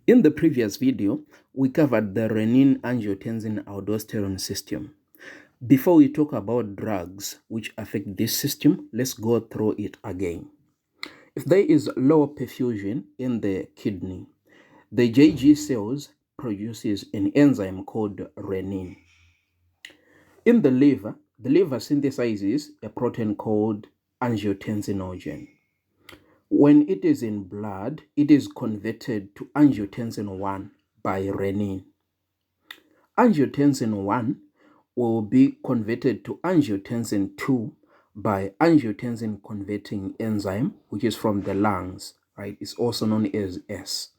In the previous video, we covered the Renin-Angiotensin-Aldosterone system. Before we talk about drugs which affect this system, let's go through it again. If there is low perfusion in the kidney, the JG cells produces an enzyme called renin. In the liver synthesizes a protein called angiotensinogen. When it is in blood, it is converted to angiotensin 1 by renin. Angiotensin 1 will be converted to angiotensin 2 by angiotensin converting enzyme, which is from the lungs, right? It's also known as S.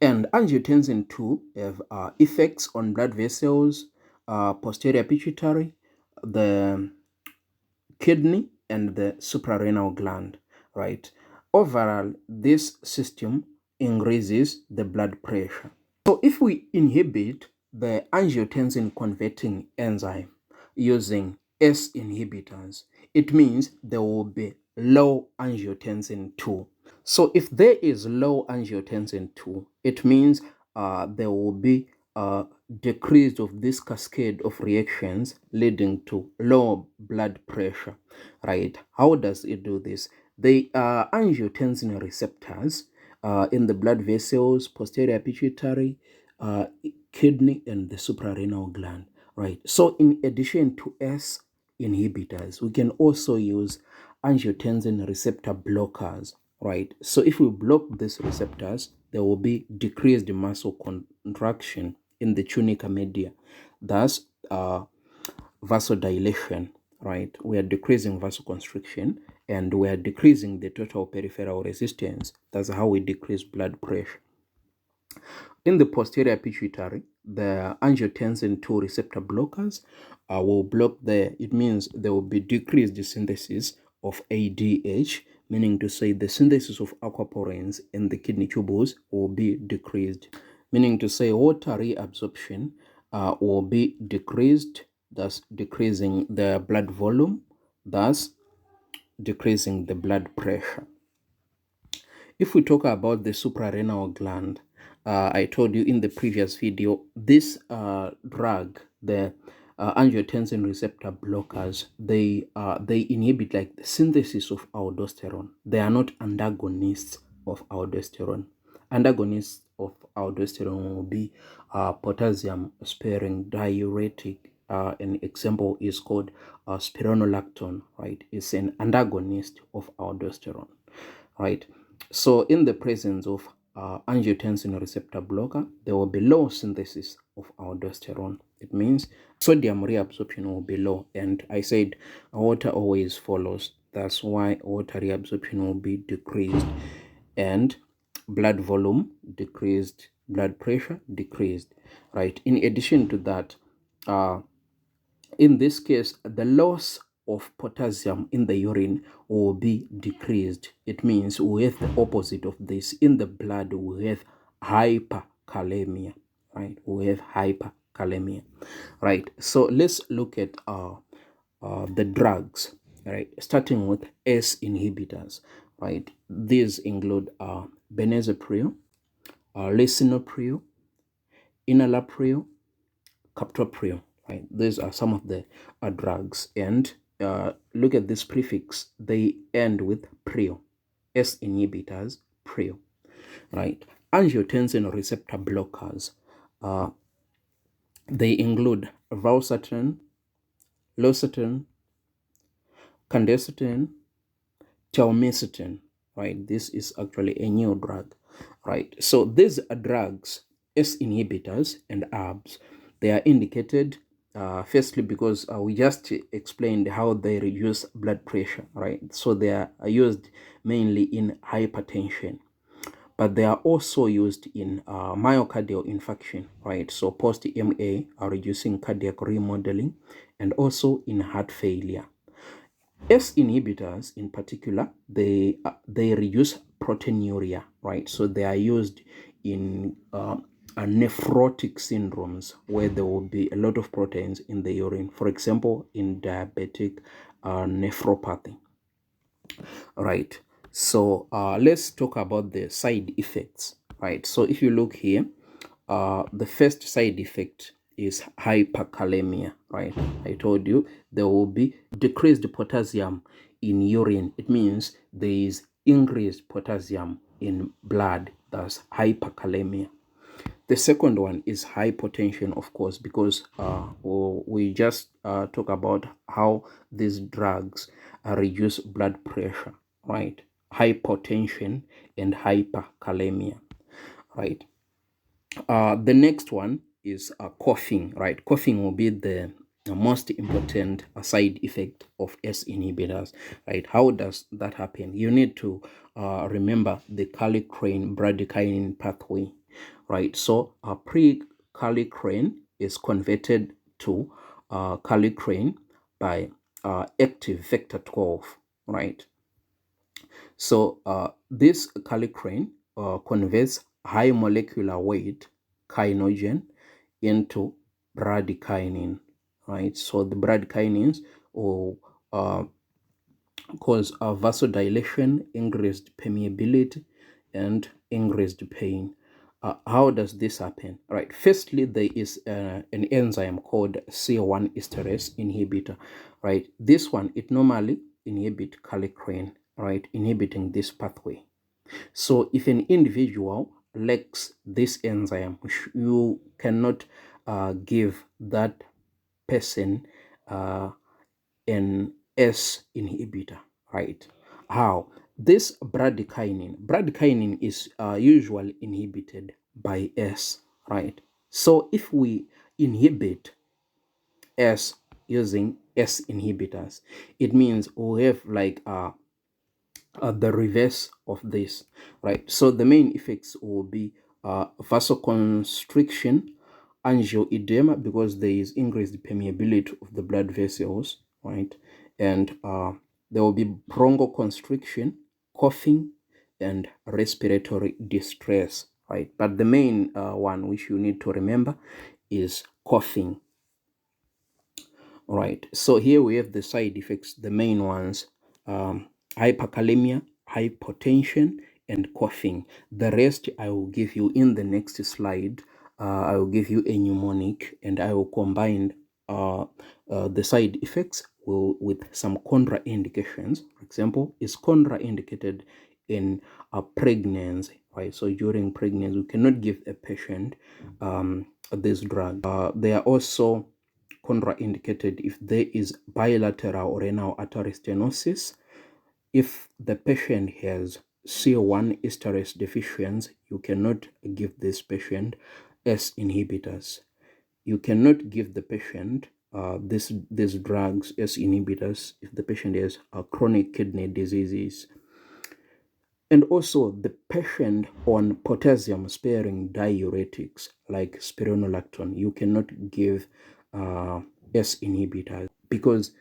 And angiotensin 2 have effects on blood vessels, posterior pituitary, the kidney, and the suprarenal gland, right? Overall, this system increases the blood pressure. So if we inhibit the angiotensin converting enzyme using S inhibitors, it means there will be low angiotensin 2. So if there is low angiotensin 2, it means there will be a decrease of this cascade of reactions leading to low blood pressure, right? How does it do this? They are angiotensin receptors in the blood vessels, posterior pituitary, kidney, and the suprarenal gland, right? So in addition to S inhibitors, we can also use angiotensin receptor blockers, right? So if we block these receptors, there will be decreased muscle contraction in the tunica media, thus vasodilation, right? We are decreasing vasoconstriction and we are decreasing the total peripheral resistance. That's how we decrease blood pressure. In the posterior pituitary, the angiotensin 2 receptor blockers will block it means there will be decreased synthesis of ADH, meaning to say the synthesis of aquaporins in the kidney tubules will be decreased, meaning to say water reabsorption will be decreased, thus decreasing the blood volume, thus decreasing the blood pressure. If we talk about the suprarenal gland, I told you in the previous video, this drug, the angiotensin receptor blockers, they inhibit like the synthesis of aldosterone. They are not antagonists of aldosterone. Antagonists of aldosterone will be potassium sparing diuretic. An example is called spironolactone, right? It's an antagonist of aldosterone, right? So in the presence of angiotensin receptor blocker, there will be low synthesis of aldosterone. It means sodium reabsorption will be low. And I said water always follows. That's why water reabsorption will be decreased and blood volume decreased, blood pressure decreased, right? In addition to that, in this case, the loss of potassium in the urine will be decreased. It means we have the opposite of this. In the blood, we have hyperkalemia, right? We have hyperkalemia, right? So let's look at the drugs, right? Starting with S inhibitors, right? These include benazepril, lisinopril, enalapril, captopril. Right? These are some of the drugs, and look at this prefix. They end with pril. S inhibitors, pril. Right? Angiotensin receptor blockers. They include valsartan, losartan, candesartan, telmisartan. Right? This is actually a new drug. Right? So these are drugs, S inhibitors and ARBs. They are indicated firstly because we just explained how they reduce blood pressure, right? So they are used mainly in hypertension, but they are also used in myocardial infarction, right? So post-MA are reducing cardiac remodeling, and also in heart failure. S inhibitors in particular, they reduce proteinuria, right? So they are used in nephrotic syndromes where there will be a lot of proteins in the urine, for example, in diabetic nephropathy, right? So let's talk about the side effects, right? So if you look here, the first side effect is hyperkalemia, right? I told you there will be decreased potassium in urine. It means there is increased potassium in blood, that's hyperkalemia. The second one is hypotension, of course, because we just talk about how these drugs reduce blood pressure, right? Hypotension and hyperkalemia, right? The next one is coughing, right? Coughing will be the most important side effect of S inhibitors, right? How does that happen? You need to remember the kallikrein bradykinin pathway, right? So pre-kallikrein is converted to kallikrein by active vector 12, right? So this kallikrein converts high molecular weight kinogen into bradykinin, right? So the bradykinins will cause vasodilation, increased permeability, and increased pain. How does this happen? Right. Firstly, there is an enzyme called C1 esterase inhibitor. Right. This one, it normally inhibits kallikrein, right, inhibiting this pathway. So if an individual lacks this enzyme, you cannot give that person an S inhibitor, right? How? This bradykinin is usually inhibited by S, right? So if we inhibit S using S inhibitors, it means we have like the reverse of this, right? So the main effects will be vasoconstriction, angioedema, because there is increased permeability of the blood vessels, right? And there will be bronchoconstriction, coughing, and respiratory distress, right? But the main one which you need to remember is coughing. All right, so here we have the side effects, the main ones: hyperkalemia, hypotension, and coughing. The rest I will give you in the next slide. I will give you a mnemonic, and I will combine the side effects with some contraindications. For example, is contraindicated in pregnancy, right? So during pregnancy, we cannot give a patient this drug. They are also contraindicated if there is bilateral renal artery stenosis. If the patient has C1 esterase deficiency, you cannot give this patient S inhibitors. You cannot give the patient these drugs, S inhibitors, if the patient has chronic kidney diseases. And also the patient on potassium sparing diuretics like spironolactone, you cannot give S inhibitors because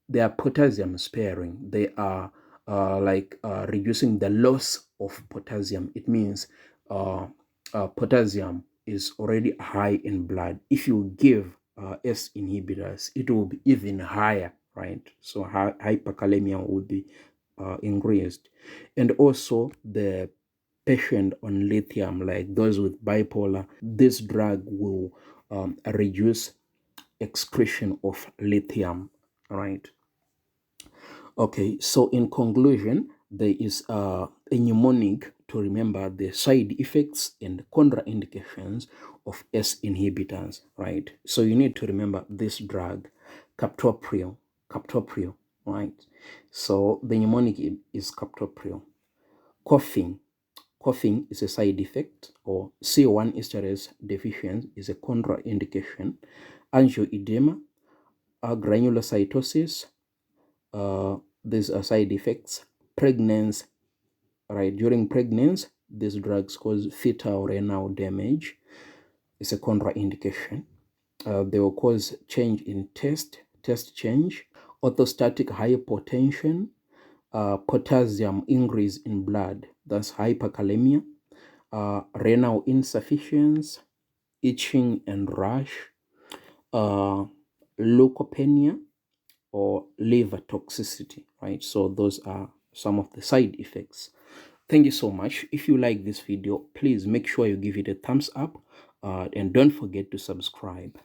they are potassium sparing. They are reducing the loss of potassium. It means potassium is already high in blood. If you give S inhibitors, it will be even higher, right? So hyperkalemia will be increased. And also the patient on lithium, like those with bipolar, this drug will reduce excretion of lithium, right? Okay, so in conclusion, there is a mnemonic to remember the side effects and contraindications of S inhibitors, right? So you need to remember this drug, captopril, right? So the mnemonic is captopril. Coughing is a side effect, or C1 esterase deficiency is a contraindication. Angioedema, granulocytosis, these are side effects. Pregnancy, right? During pregnancy, these drugs cause fetal renal damage. It's a contraindication. They will cause change in test change, orthostatic hypotension, potassium increase in blood, that's hyperkalemia, renal insufficiency, itching and rash, leukopenia, or liver toxicity, right? So those are some of the side effects. Thank you so much. If you like this video, please make sure you give it a thumbs up and don't forget to subscribe.